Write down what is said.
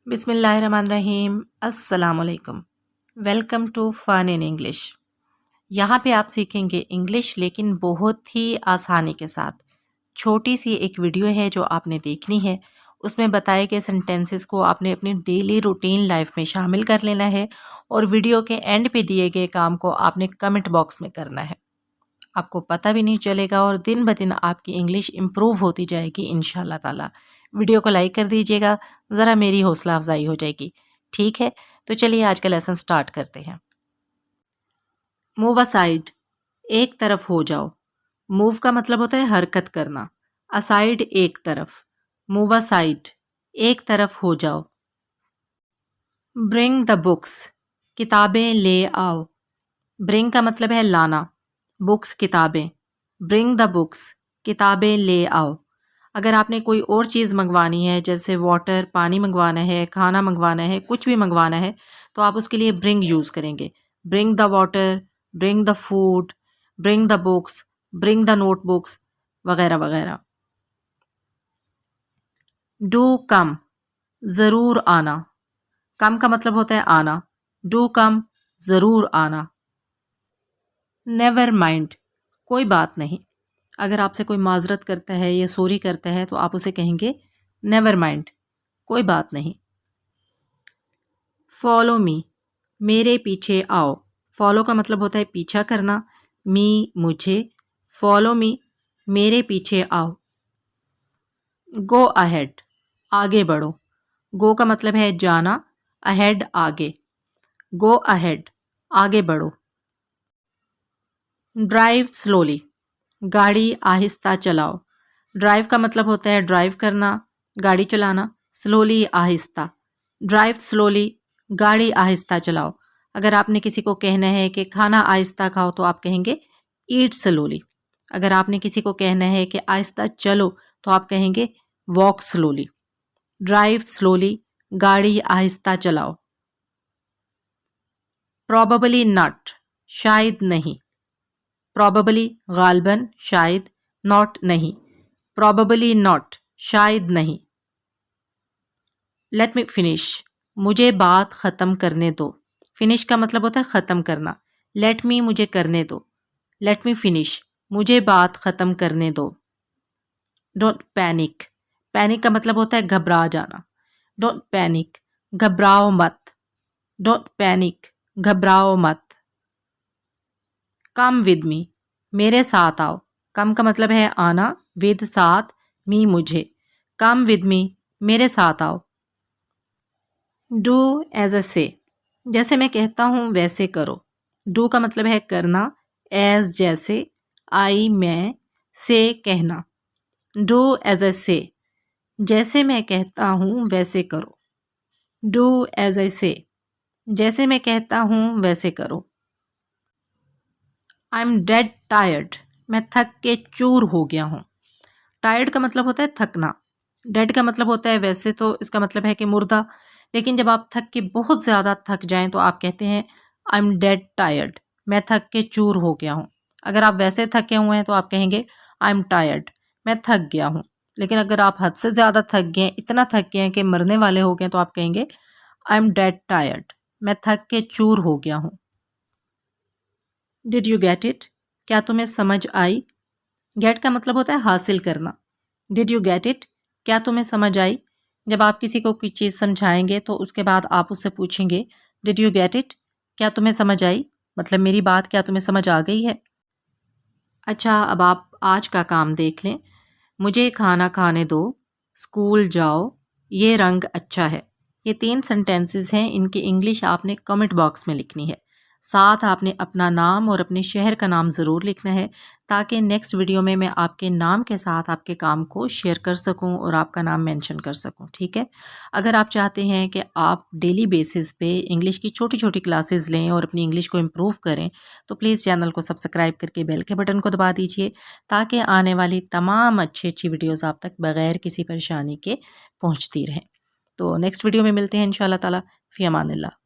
बिस्मिल्लाहिर्रहमानिर्रहीम। अस्सलामुअलैकुम। Welcome to fun in English. यहाँ पे आप सीखेंगे इंग्लिश लेकिन बहुत ही आसानी के साथ। छोटी सी एक वीडियो है जो आपने देखनी है। उसमें बताए गए सेंटेंसेस को आपने अपनी डेली रूटीन लाइफ में शामिल कर लेना है और वीडियो के एंड पे दिए गए काम को आपने कमेंट बॉक्स में करना है। आपको पता भी नहीं चलेगा और दिन ब दिन आपकी इंग्लिश इम्प्रूव होती जाएगी इंशाल्लाह ताला। वीडियो को लाइक कर दीजिएगा, ज़रा मेरी हौसला अफजाई हो जाएगी। ठीक है, तो चलिए आज का लेसन स्टार्ट करते हैं। मूव असाइड, एक तरफ हो जाओ। मूव का मतलब होता है हरकत करना। असाइड एक तरफ। मूव असाइड, एक तरफ हो जाओ। ब्रिंग द बुक्स, किताबें ले आओ। ब्रिंग का मतलब है लाना, बुक्स किताबें। ब्रिंग द बुक्स, किताबें ले आओ। अगर आपने कोई और चीज़ मंगवानी है जैसे वाटर, पानी मंगवाना है, खाना मंगवाना है, कुछ भी मंगवाना है तो आप उसके लिए ब्रिंग यूज़ करेंगे। Bring the water, bring the food, bring the books, bring the notebooks वगैरह वगैरह। डू कम, ज़रूर आना। कम का मतलब होता है आना। डू कम, ज़रूर आना। नेवर माइंड, कोई बात नहीं। अगर आपसे कोई माजरत करता है या सॉरी करता है तो आप उसे कहेंगे नेवर माइंड, कोई बात नहीं। फॉलो मी, मेरे पीछे आओ। फॉलो का मतलब होता है पीछा करना। मी मुझे, फॉलो मी, मेरे पीछे आओ। गो अहेड, आगे बढ़ो। गो का मतलब है जाना, अहेड आगे। गो अहेड, आगे बढ़ो। ड्राइव स्लोली, गाड़ी आहिस्ता चलाओ। ड्राइव का मतलब होता है ड्राइव करना, गाड़ी चलाना। स्लोली आहिस्ता। ड्राइव स्लोली, गाड़ी आहिस्ता चलाओ। अगर आपने किसी को कहना है कि खाना आहिस्ता खाओ तो आप कहेंगे ईट स्लोली। अगर आपने किसी को कहना है कि आहिस्ता चलो तो आप कहेंगे वॉक स्लोली। ड्राइव स्लोली, गाड़ी आहिस्ता चलाओ। प्रॉबेबली नॉट, शायद नहीं। प्रॉबेबली गालबन शायद, नॉट नहीं। प्रॉबेबली नॉट, शायद नहीं। लेट मी फिनिश, मुझे बात ख़त्म करने दो। फिनिश का मतलब होता है ख़त्म करना। लेट मी, मुझे करने दो। लेट मी फिनिश, मुझे बात ख़त्म करने दो। डोंट पैनिक, पैनिक का मतलब होता है घबरा जाना। डोंट पैनिक, घबराओ मत। डोंट पैनिक, घबराओ मत। कम विद मी, मेरे साथ आओ। कम का मतलब है आना, विद साथ, मी मुझे। कम विद मी, मेरे साथ आओ। डू एज अ से, जैसे मैं कहता हूँ वैसे करो। डू का मतलब है करना, एज जैसे, आई मैं, से कहना। डू एज अ से, जैसे मैं कहता हूँ वैसे करो। डू एज अ से, जैसे मैं कहता हूँ वैसे करो। आई एम डेड टायर्ड, मैं थक के चूर हो गया हूँ। टायर्ड का मतलब होता है थकना। डेड का मतलब होता है वैसे तो इसका मतलब है कि मुर्दा, लेकिन जब आप थक के बहुत ज़्यादा थक जाएं तो आप कहते हैं आई एम डेड टायर्ड, मैं थक के चूर हो गया हूँ। अगर आप वैसे थके हुए हैं तो आप कहेंगे आई एम टायर्ड, मैं थक गया हूँ। लेकिन अगर आप हद से ज़्यादा थक गए, इतना थक गए हैं कि मरने वाले हो गए तो आप कहेंगे आई एम डेड टायर्ड, मैं थक के चूर हो गया हूँ। डिड यू गेट इट, क्या तुम्हें समझ आई। गेट का मतलब होता है हासिल करना। डिड यू गेट इट, क्या तुम्हें समझ आई। जब आप किसी को कोई चीज़ समझाएंगे तो उसके बाद आप उससे पूछेंगे डिड यू गेट इट, क्या तुम्हें समझ आई, मतलब मेरी बात क्या तुम्हें समझ आ गई है। अच्छा, अब आप आज का काम देख लें। मुझे खाना खाने दो, स्कूल जाओ, ये रंग अच्छा है। ये 3 सेंटेंसेस हैं, इनकी इंग्लिश आपने कमेंट बॉक्स में लिखनी है। साथ आपने अपना नाम और अपने शहर का नाम ज़रूर लिखना है ताकि नेक्स्ट वीडियो में मैं आपके नाम के साथ आपके काम को शेयर कर सकूं और आपका नाम मेंशन कर सकूं। ठीक है, अगर आप चाहते हैं कि आप डेली बेसिस पे इंग्लिश की छोटी छोटी क्लासेस लें और अपनी इंग्लिश को इम्प्रूव करें तो प्लीज़ चैनल को सब्सक्राइब करके बेल के बटन को दबा दीजिए ताकि आने वाली तमाम अच्छी अच्छी वीडियोज़ आप तक बग़ैर किसी परेशानी के पहुँचती रहें। तो नेक्स्ट वीडियो में मिलते हैं इंशाअल्लाह ताला। फ़ी अमानिल्लाह।